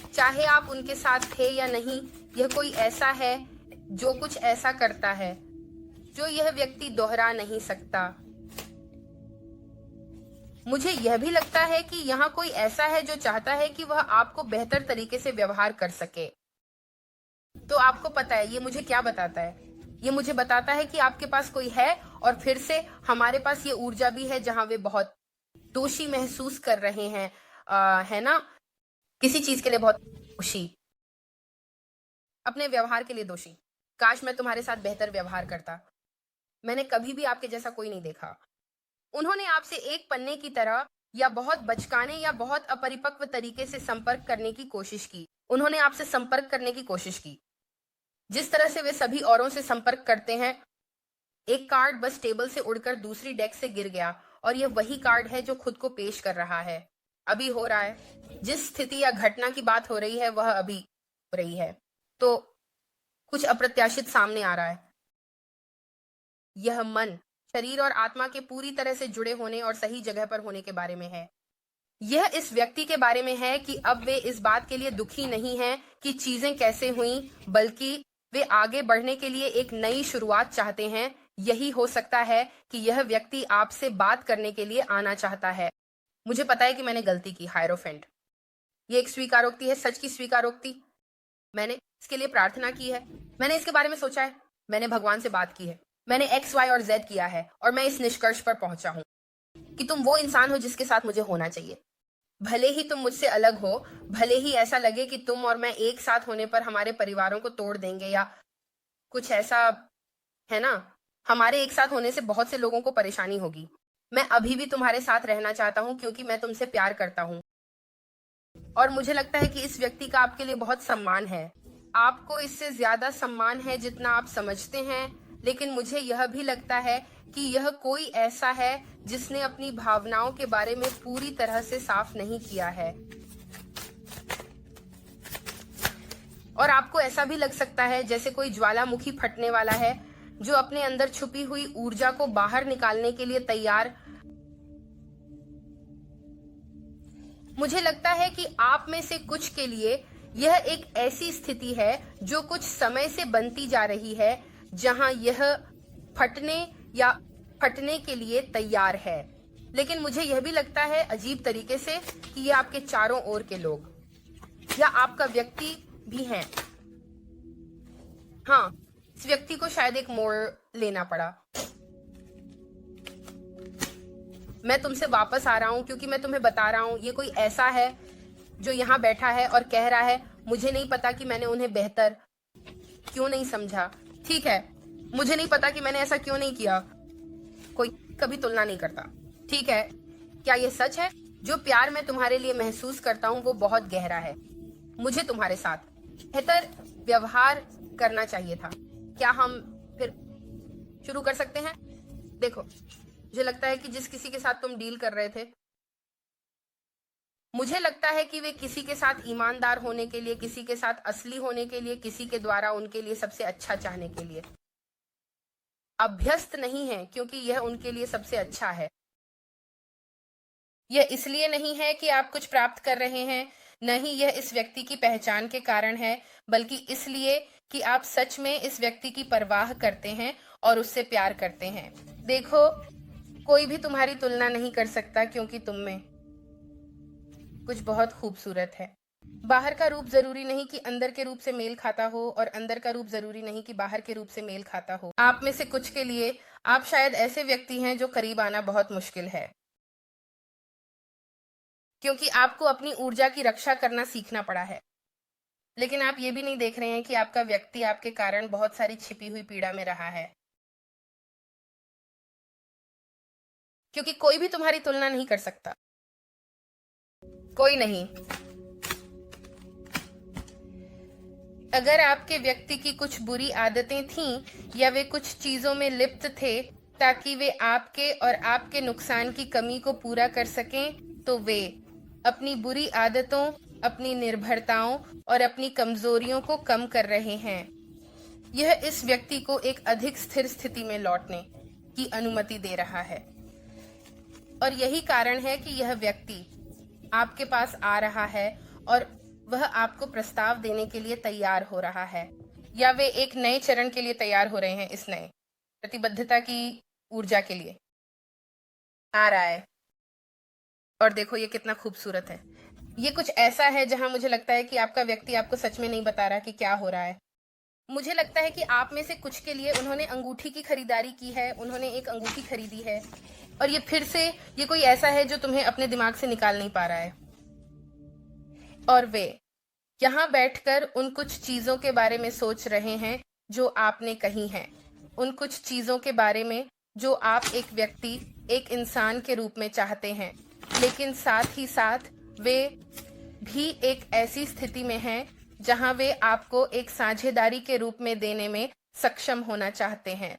चाहे आप उनके साथ थे या नहीं, यह कोई ऐसा है जो कुछ ऐसा करता है जो यह व्यक्ति दोहरा नहीं सकता। मुझे यह भी लगता है कि यहाँ कोई ऐसा है जो चाहता है कि वह आपको बेहतर तरीके से व्यवहार कर सके। तो आपको पता है ये मुझे क्या बताता है? ये मुझे बताता है कि आपके पास कोई है, और फिर से हमारे पास ये ऊर्जा भी है जहां वे बहुत दोषी महसूस कर रहे हैं, है ना? किसी चीज के लिए बहुत दोषी, अपने व्यवहार के लिए दोषी। काश मैं तुम्हारे साथ बेहतर व्यवहार करता। मैंने कभी भी आपके जैसा कोई नहीं देखा। उन्होंने आपसे एक पन्ने की तरह या बहुत बचकाने या बहुत अपरिपक्व तरीके से संपर्क करने की कोशिश की। उन्होंने आपसे संपर्क करने की कोशिश की जिस तरह से वे सभी औरों से संपर्क करते हैं। एक कार्ड बस टेबल से उड़कर दूसरी डेस्क से गिर गया और यह वही कार्ड है जो खुद को पेश कर रहा है। अभी हो रहा है। जिस स्थिति या घटना की बात हो रही है वह अभी हो रही है। तो कुछ अप्रत्याशित सामने आ रहा है। यह मन, शरीर और आत्मा के पूरी तरह से जुड़े होने और सही जगह पर होने के बारे में है। यह इस व्यक्ति के बारे में है कि अब वे इस बात के लिए दुखी नहीं हैं कि चीजें कैसे हुई, बल्कि वे आगे बढ़ने के लिए एक नई शुरुआत चाहते हैं। यही हो सकता है कि यह व्यक्ति आपसे बात करने के लिए आना चाहता है। मुझे पता है कि मैंने गलती की, हायरोफेंट। ये एक स्वीकारोक्ति है, सच की स्वीकारोक्ति। मैंने इसके लिए प्रार्थना की है, मैंने इसके बारे में सोचा है, मैंने भगवान से बात की है, मैंने एक्स, वाई और जेड किया है और मैं इस निष्कर्ष पर पहुंचा हूं कि तुम वो इंसान हो जिसके साथ मुझे होना चाहिए। भले ही तुम मुझसे अलग हो, भले ही ऐसा लगे कि तुम और मैं एक साथ होने पर हमारे परिवारों को तोड़ देंगे या कुछ ऐसा, है ना। हमारे एक साथ होने से बहुत से लोगों को परेशानी होगी। मैं अभी भी तुम्हारे साथ रहना चाहता हूं क्योंकि मैं तुमसे प्यार करता हूं और मुझे लगता है कि इस व्यक्ति का आपके लिए बहुत सम्मान है। आपको इससे ज्यादा सम्मान है जितना आप समझते हैं, लेकिन मुझे यह भी लगता है कि यह कोई ऐसा है जिसने अपनी भावनाओं के बारे में पूरी तरह से साफ नहीं किया है। और आपको ऐसा भी लग सकता है जैसे कोई ज्वालामुखी फटने वाला है जो अपने अंदर छुपी हुई ऊर्जा को बाहर निकालने के लिए तैयार। मुझे लगता है कि आप में से कुछ के लिए यह एक ऐसी स्थिति है जो कुछ समय से बनती जा रही है, जहां यह फटने या फटने के लिए तैयार है। लेकिन मुझे यह भी लगता है अजीब तरीके से कि ये आपके चारों ओर के लोग या आपका व्यक्ति भी हैं। हाँ, इस व्यक्ति को शायद एक मोड़ लेना पड़ा। मैं तुमसे वापस आ रहा हूं क्योंकि मैं तुम्हें बता रहा हूं, ये कोई ऐसा है जो यहाँ बैठा है और कह रहा है मुझे नहीं पता कि मैंने उन्हें बेहतर क्यों नहीं समझा। ठीक है, मुझे नहीं पता कि मैंने ऐसा क्यों नहीं किया। कोई कभी तुलना नहीं करता। ठीक है, क्या ये सच है? जो प्यार मैं तुम्हारे लिए महसूस करता हूँ वो बहुत गहरा है। मुझे तुम्हारे साथ बेहतर व्यवहार करना चाहिए था। क्या हम फिर शुरू कर सकते हैं? देखो, मुझे लगता है कि जिस किसी के साथ तुम डील कर रहे थे, मुझे लगता है कि वे किसी के साथ ईमानदार होने के लिए, किसी के साथ असली होने के लिए, किसी के द्वारा उनके लिए सबसे अच्छा चाहने के लिए अभ्यस्त नहीं है, क्योंकि यह उनके लिए सबसे अच्छा है। यह इसलिए नहीं है कि आप कुछ प्राप्त कर रहे हैं, नहीं यह इस व्यक्ति की पहचान के कारण है, बल्कि इसलिए कि आप सच में इस व्यक्ति की परवाह करते हैं और उससे प्यार करते हैं। देखो, कोई भी तुम्हारी तुलना नहीं कर सकता क्योंकि तुम में कुछ बहुत खूबसूरत है। बाहर का रूप जरूरी नहीं कि अंदर के रूप से मेल खाता हो और अंदर का रूप जरूरी नहीं कि बाहर के रूप से मेल खाता हो। आप में से कुछ के लिए आप शायद ऐसे व्यक्ति हैं जो करीब आना बहुत मुश्किल है, क्योंकि आपको अपनी ऊर्जा की रक्षा करना सीखना पड़ा है। लेकिन आप ये भी नहीं देख रहे हैं कि आपका व्यक्ति आपके कारण बहुत सारी छिपी हुई पीड़ा में रहा है, क्योंकि कोई भी तुम्हारी तुलना नहीं कर सकता। कोई नहीं। अगर आपके व्यक्ति की कुछ बुरी आदतें थीं या वे कुछ चीजों में लिप्त थे ताकि वे आपके और आपके नुकसान की कमी को पूरा कर सकें, तो वे अपनी बुरी आदतों, अपनी निर्भरताओं और अपनी कमजोरियों को कम कर रहे हैं। यह इस व्यक्ति को एक अधिक स्थिर स्थिति में लौटने की अनुमति दे रहा है और यही कारण है कि यह व्यक्ति आपके पास आ रहा है और वह आपको प्रस्ताव देने के लिए तैयार हो रहा है, या वे एक नए चरण के लिए तैयार हो रहे हैं। इस नए प्रतिबद्धता की ऊर्जा के लिए आ रहा है। और देखो ये कितना खूबसूरत है। ये कुछ ऐसा है जहां मुझे लगता है कि आपका व्यक्ति आपको सच में नहीं बता रहा कि क्या हो रहा है। मुझे लगता है कि आप में से कुछ के लिए उन्होंने अंगूठी की खरीदारी की है, उन्होंने एक अंगूठी खरीदी है और ये फिर से ये कोई ऐसा है जो तुम्हें अपने दिमाग से निकाल नहीं पा रहा है। और वे यहाँ बैठकर उन कुछ चीजों के बारे में सोच रहे हैं जो आपने कही हैं। उन कुछ चीज़ों के बारे में जो आप एक व्यक्ति, एक इंसान के रूप में चाहते हैं, लेकिन साथ ही साथ वे भी एक ऐसी स्थिति में हैं जहां वे आपको एक साझेदारी के रूप में देने में सक्षम होना चाहते हैं।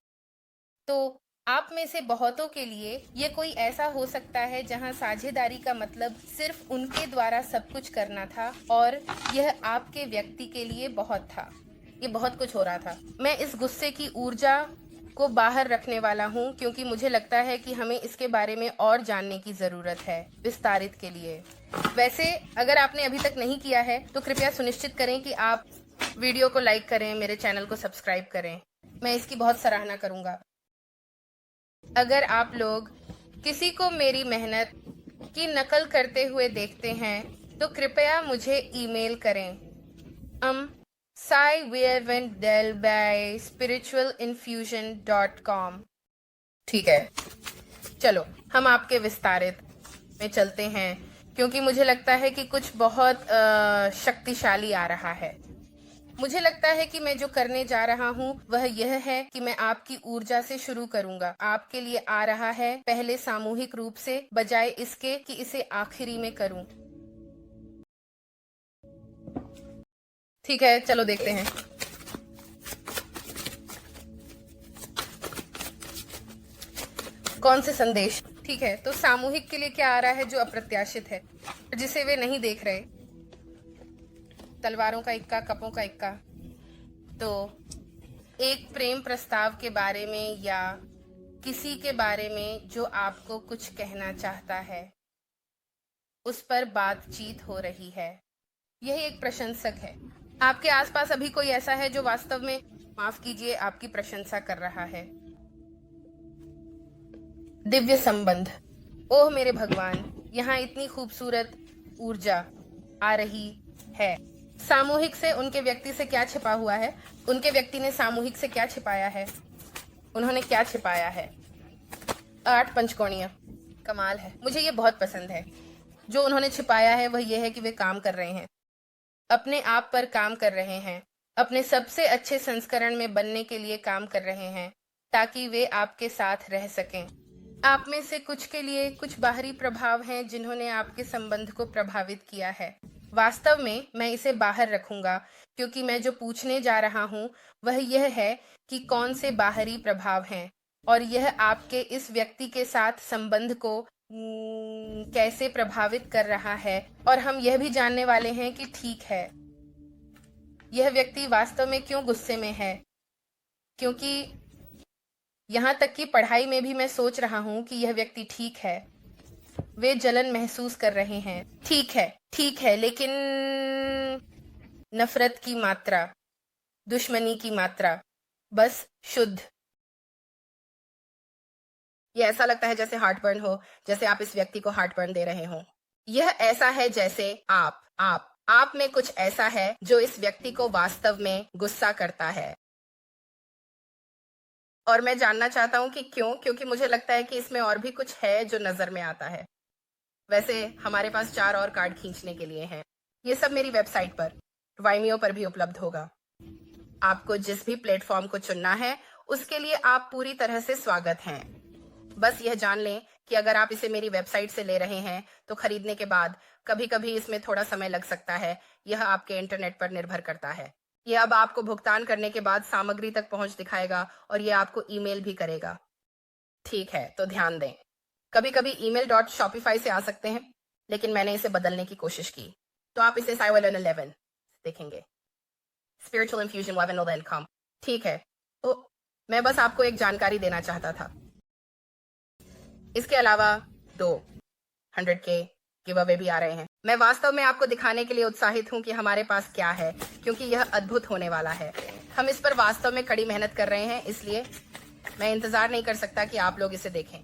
तो आप में से बहुतों के लिए ये कोई ऐसा हो सकता है जहां साझेदारी का मतलब सिर्फ उनके द्वारा सब कुछ करना था और यह आपके व्यक्ति के लिए बहुत था। ये बहुत कुछ हो रहा था। मैं इस गुस्से की ऊर्जा को बाहर रखने वाला हूँ क्योंकि मुझे लगता है कि हमें इसके बारे में और जानने की ज़रूरत है विस्तारित के लिए। वैसे अगर आपने अभी तक नहीं किया है तो कृपया सुनिश्चित करें कि आप वीडियो को लाइक करें, मेरे चैनल को सब्सक्राइब करें। मैं इसकी बहुत सराहना करूँगा। अगर आप लोग किसी को मेरी मेहनत की नकल करते हुए देखते हैं तो कृपया मुझे ईमेल करें sai@spiritualinfusion.com। ठीक है, चलो हम आपके विस्तारित में चलते हैं क्योंकि मुझे लगता है कि कुछ बहुत शक्तिशाली आ रहा है। मुझे लगता है कि मैं जो करने जा रहा हूँ वह यह है कि मैं आपकी ऊर्जा से शुरू करूंगा। आपके लिए आ रहा है पहले सामूहिक रूप से, बजाय इसके कि इसे आखिरी में करूं। ठीक है, चलो देखते हैं। कौन से संदेश? ठीक है, तो सामूहिक के लिए क्या आ रहा है जो अप्रत्याशित है, जिसे वे नहीं देख रहे? तलवारों का इक्का, कपों का इक्का। तो एक प्रेम प्रस्ताव के बारे में या किसी के बारे में जो आपको कुछ कहना चाहता है, उस पर बातचीत हो रही है। यह एक प्रशंसक है। आपके आसपास अभी कोई ऐसा है जो वास्तव में, माफ कीजिए, आपकी प्रशंसा कर रहा है। दिव्य संबंध। ओह मेरे भगवान, यहाँ इतनी खूबसूरत ऊर्जा आ रही है। सामूहिक से उनके व्यक्ति से क्या छिपा हुआ है? उनके व्यक्ति ने सामूहिक से क्या छिपाया है? उन्होंने क्या छिपाया है? 8 पंचकोणीय। कमाल है, मुझे ये बहुत पसंद है। जो उन्होंने छिपाया है वह यह है कि वे काम कर रहे हैं, अपने आप पर काम कर रहे हैं, अपने सबसे अच्छे संस्करण में बनने के लिए काम कर रहे हैं ताकि वे आपके साथ रह सकें। आप में से कुछ के लिए कुछ बाहरी प्रभाव हैं जिन्होंने आपके संबंध को प्रभावित किया है। वास्तव में मैं इसे बाहर रखूंगा क्योंकि मैं जो पूछने जा रहा हूं वह यह है कि कौन से बाहरी प्रभाव हैं और यह आपके इस व्यक्ति के साथ संबंध को कैसे प्रभावित कर रहा है। और हम यह भी जानने वाले हैं कि ठीक है, यह व्यक्ति वास्तव में क्यों गुस्से में है, क्योंकि यहाँ तक कि पढ़ाई में भी मैं सोच रहा हूँ कि यह व्यक्ति ठीक है, वे जलन महसूस कर रहे हैं। ठीक है, लेकिन नफरत की मात्रा, दुश्मनी की मात्रा, बस शुद्ध। ये ऐसा लगता है जैसे हार्टबर्न हो, जैसे आप इस व्यक्ति को हार्टबर्न दे रहे हो। यह ऐसा है जैसे आप में कुछ ऐसा है जो इस व्यक्ति को वास्तव में गुस्सा करता है। और मैं जानना चाहता हूं कि क्यों, क्योंकि मुझे लगता है कि इसमें और भी कुछ है जो नजर में आता है। वैसे हमारे पास 4 और कार्ड खींचने के लिए हैं। ये सब मेरी वेबसाइट पर, वाइमियो पर भी उपलब्ध होगा। आपको जिस भी प्लेटफॉर्म को चुनना है उसके लिए आप पूरी तरह से स्वागत हैं। बस यह जान लें कि अगर आप इसे मेरी वेबसाइट से ले रहे हैं तो खरीदने के बाद कभी कभी इसमें थोड़ा समय लग सकता है। यह आपके इंटरनेट पर निर्भर करता है। यह अब आपको भुगतान करने के बाद सामग्री तक पहुंच दिखाएगा और यह आपको ईमेल भी करेगा। ठीक है, तो ध्यान दें, कभी कभी email.shopify से आ सकते हैं, लेकिन मैंने इसे बदलने की कोशिश की, तो आप इसे Cywellen 11 देखेंगे। spiritualinfusion11.com। ठीक है, तो मैं बस आपको एक जानकारी देना चाहता था। इसके अलावा 200K गिव अवे भी आ रहे हैं। मैं वास्तव में आपको दिखाने के लिए उत्साहित हूं कि हमारे पास क्या है, क्योंकि यह अद्भुत होने वाला है। हम इस पर वास्तव में कड़ी मेहनत कर रहे हैं, इसलिए मैं इंतजार नहीं कर सकता कि आप लोग इसे देखें।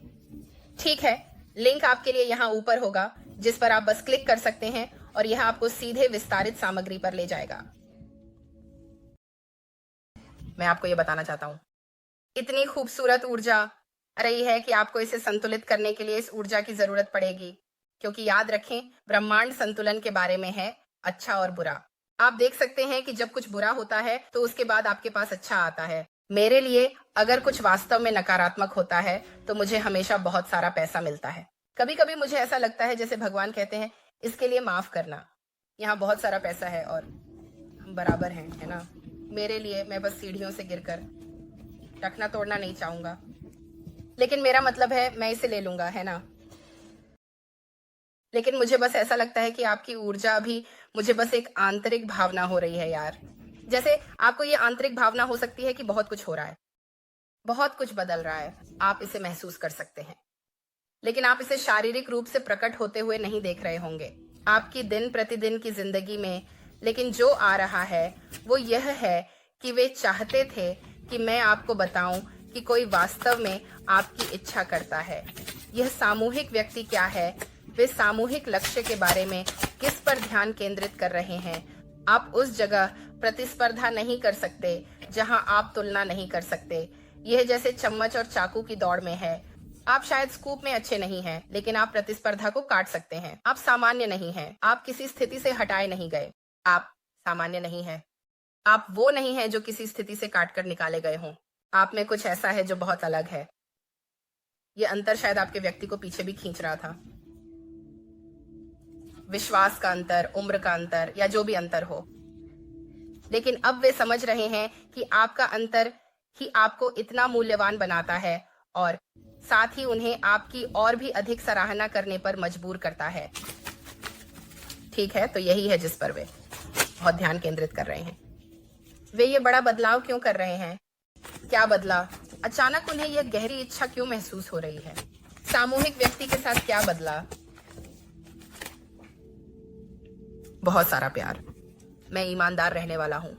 ठीक है, लिंक आपके लिए यहाँ ऊपर होगा जिस पर आप बस क्लिक कर सकते हैं और यह आपको सीधे विस्तारित सामग्री पर ले जाएगा। मैं आपको ये बताना चाहता हूँ, इतनी खूबसूरत ऊर्जा रही है कि आपको इसे संतुलित करने के लिए इस ऊर्जा की जरूरत पड़ेगी, क्योंकि याद रखें, ब्रह्मांड संतुलन के बारे में है, अच्छा और बुरा। आप देख सकते हैं कि जब कुछ बुरा होता है तो उसके बाद आपके पास अच्छा आता है। मेरे लिए अगर कुछ वास्तव में नकारात्मक होता है तो मुझे हमेशा बहुत सारा पैसा मिलता है। कभी कभी मुझे ऐसा लगता है जैसे भगवान कहते हैं, इसके लिए माफ करना, यहाँ बहुत सारा पैसा है और हम बराबर हैं, है ना। मेरे लिए मैं बस सीढ़ियों से गिरकर टखना तोड़ना नहीं चाहूंगा, लेकिन मेरा मतलब है मैं इसे ले लूंगा, है ना। लेकिन मुझे बस ऐसा लगता है कि आपकी ऊर्जा अभी मुझे बस एक आंतरिक भावना हो रही है यार। जैसे आपको ये आंतरिक भावना हो सकती है कि बहुत कुछ हो रहा है, बहुत कुछ बदल रहा है, आप इसे महसूस कर सकते हैं, लेकिन आप इसे शारीरिक रूप से प्रकट होते हुए नहीं देख रहे होंगे आपकी दिन प्रतिदिन की जिंदगी में। लेकिन जो आ रहा है वो यह है कि वे चाहते थे कि मैं आपको बताऊं कि कोई वास्तव में आपकी इच्छा करता है। यह सामूहिक व्यक्ति क्या है, वे सामूहिक लक्ष्य के बारे में किस पर ध्यान केंद्रित कर रहे हैं। आप उस जगह प्रतिस्पर्धा नहीं कर सकते जहां आप तुलना नहीं कर सकते। यह जैसे चम्मच और चाकू की दौड़ में है। आप शायद स्कूप में अच्छे नहीं हैं, लेकिन आप प्रतिस्पर्धा को काट सकते हैं। आप सामान्य नहीं हैं, आप किसी स्थिति से हटाए नहीं गए, आप सामान्य नहीं हैं। आप वो नहीं हैं जो किसी स्थिति से काट कर निकाले गए हों। आप में कुछ ऐसा है जो बहुत अलग है। ये अंतर शायद आपके व्यक्ति को पीछे भी खींच रहा था। विश्वास का अंतर, उम्र का अंतर, या जो भी अंतर हो, लेकिन अब वे समझ रहे हैं कि आपका अंतर ही आपको इतना मूल्यवान बनाता है और साथ ही उन्हें आपकी और भी अधिक सराहना करने पर मजबूर करता है। ठीक है, तो यही है जिस पर वे बहुत ध्यान केंद्रित कर रहे हैं। वे ये बड़ा बदलाव क्यों कर रहे हैं? क्या बदला? अचानक उन्हें यह गहरी इच्छा क्यों महसूस हो रही है? सामूहिक व्यक्ति के साथ क्या बदला? बहुत सारा प्यार। मैं ईमानदार रहने वाला हूं।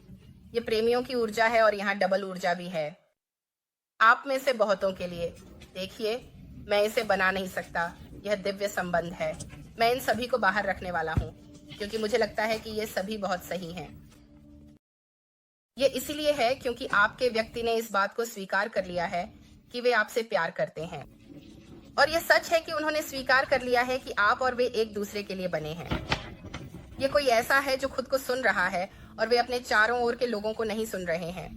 ये प्रेमियों की ऊर्जा है और यहाँ डबल ऊर्जा भी है। आप में से बहुतों के लिए, देखिए, मैं इसे बना नहीं सकता, यह दिव्य संबंध है। मैं इन सभी को बाहर रखने वाला हूँ क्योंकि मुझे लगता है कि ये सभी बहुत सही हैं। ये इसीलिए है क्योंकि आपके व्यक्ति ने इस बात को स्वीकार कर लिया है कि वे आपसे प्यार करते हैं, और यह सच है कि उन्होंने स्वीकार कर लिया है कि आप और वे एक दूसरे के लिए बने हैं। ये कोई ऐसा है जो खुद को सुन रहा है और वे अपने चारों ओर के लोगों को नहीं सुन रहे हैं।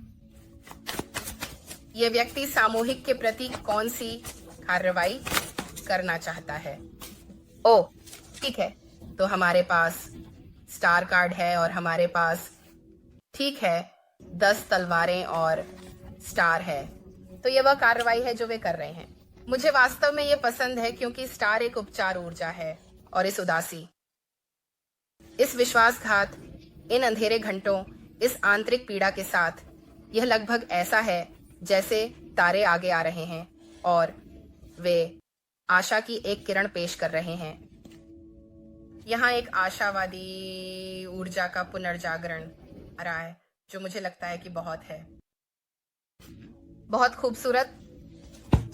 ये व्यक्ति सामूहिक के प्रति कौन सी कार्रवाई करना चाहता है? ओ, ठीक है, तो हमारे पास स्टार कार्ड है और हमारे पास, ठीक है, 10 तलवारें और स्टार है। तो ये वह कार्रवाई है जो वे कर रहे हैं। मुझे वास्तव में ये पसंद है क्योंकि स्टार एक उपचार ऊर्जा है, और इस उदासी, इस विश्वासघात, इन अंधेरे घंटों, इस आंतरिक पीड़ा के साथ, यह लगभग ऐसा है जैसे तारे आगे आ रहे हैं और वे आशा की एक किरण पेश कर रहे हैं। यहाँ एक आशावादी ऊर्जा का पुनर्जागरण आ रहा है जो मुझे लगता है कि बहुत है, बहुत खूबसूरत।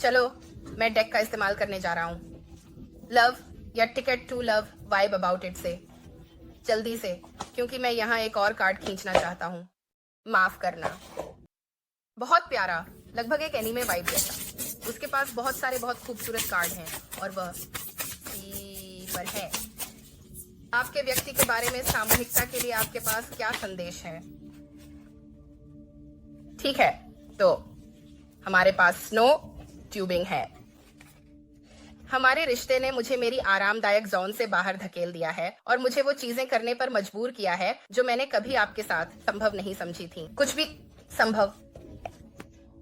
चलो, मैं डेक का इस्तेमाल करने जा रहा हूँ। लव या ticket to love vibe about it से जल्दी से, क्योंकि मैं यहाँ एक और कार्ड खींचना चाहता हूँ। माफ करना। बहुत प्यारा, लगभग एक एनीमे वाइब जैसा। उसके पास बहुत सारे बहुत खूबसूरत कार्ड हैं और वह सी पर है। आपके व्यक्ति के बारे में सामूहिकता के लिए आपके पास क्या संदेश है? ठीक है, तो हमारे पास स्नो ट्यूबिंग है। हमारे रिश्ते ने मुझे मेरी आरामदायक जोन से बाहर धकेल दिया है और मुझे वो चीजें करने पर मजबूर किया है जो मैंने कभी आपके साथ संभव नहीं समझी थी। कुछ भी संभव।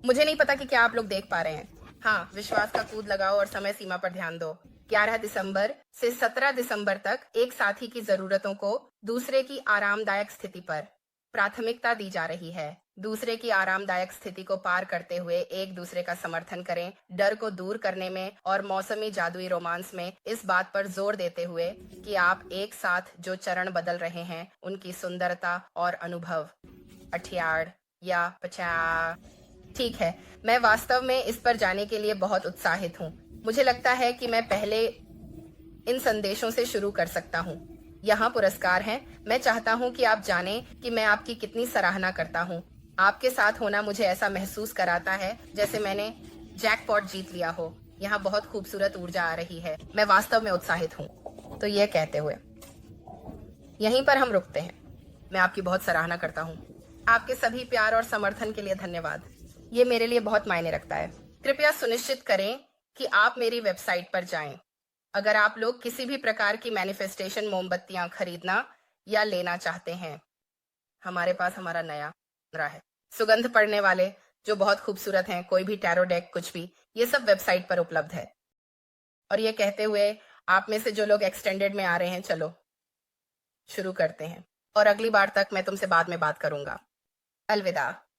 मुझे नहीं पता कि क्या आप लोग देख पा रहे हैं। हाँ, विश्वास का कूद लगाओ और समय सीमा पर ध्यान दो। 11 दिसंबर से 17 दिसंबर तक एक साथी की जरूरतों को दूसरे की आरामदायक स्थिति पर प्राथमिकता दी जा रही है। दूसरे की आरामदायक स्थिति को पार करते हुए एक दूसरे का समर्थन करें, डर को दूर करने में और मौसमी जादुई रोमांस में इस बात पर जोर देते हुए कि आप एक साथ जो चरण बदल रहे हैं उनकी सुंदरता और अनुभव। 68 या 50। ठीक है, मैं वास्तव में इस पर जाने के लिए बहुत उत्साहित हूँ। मुझे लगता है कि मैं पहले इन संदेशों से शुरू कर सकता हूँ। यहाँ पुरस्कार हैं। मैं चाहता हूँ कि आप जानें कि मैं आपकी कितनी सराहना करता हूँ। आपके साथ होना मुझे ऐसा महसूस कराता है जैसे मैंने जैकपॉट जीत लिया हो। यहाँ बहुत खूबसूरत ऊर्जा आ रही है। मैं वास्तव में उत्साहित हूँ। तो ये कहते हुए यहीं पर हम रुकते हैं। मैं आपकी बहुत सराहना करता हूँ। आपके सभी प्यार और समर्थन के लिए धन्यवाद। ये मेरे लिए बहुत मायने रखता है। कृपया सुनिश्चित करें कि आप मेरी वेबसाइट पर जाएं। अगर आप लोग किसी भी प्रकार की मैनिफेस्टेशन मोमबत्तियां खरीदना या लेना चाहते हैं, हमारे पास हमारा नया रहा है। सुगंध पड़ने वाले जो बहुत खूबसूरत हैं, कोई भी टैरो डेक, कुछ भी, ये सब वेबसाइट पर उपलब्ध है। और ये कहते हुए आप में से जो लोग एक्सटेंडेड में आ रहे हैं, चलो शुरू करते हैं। और अगली बार तक मैं तुमसे बाद में बात करूंगा। अलविदा।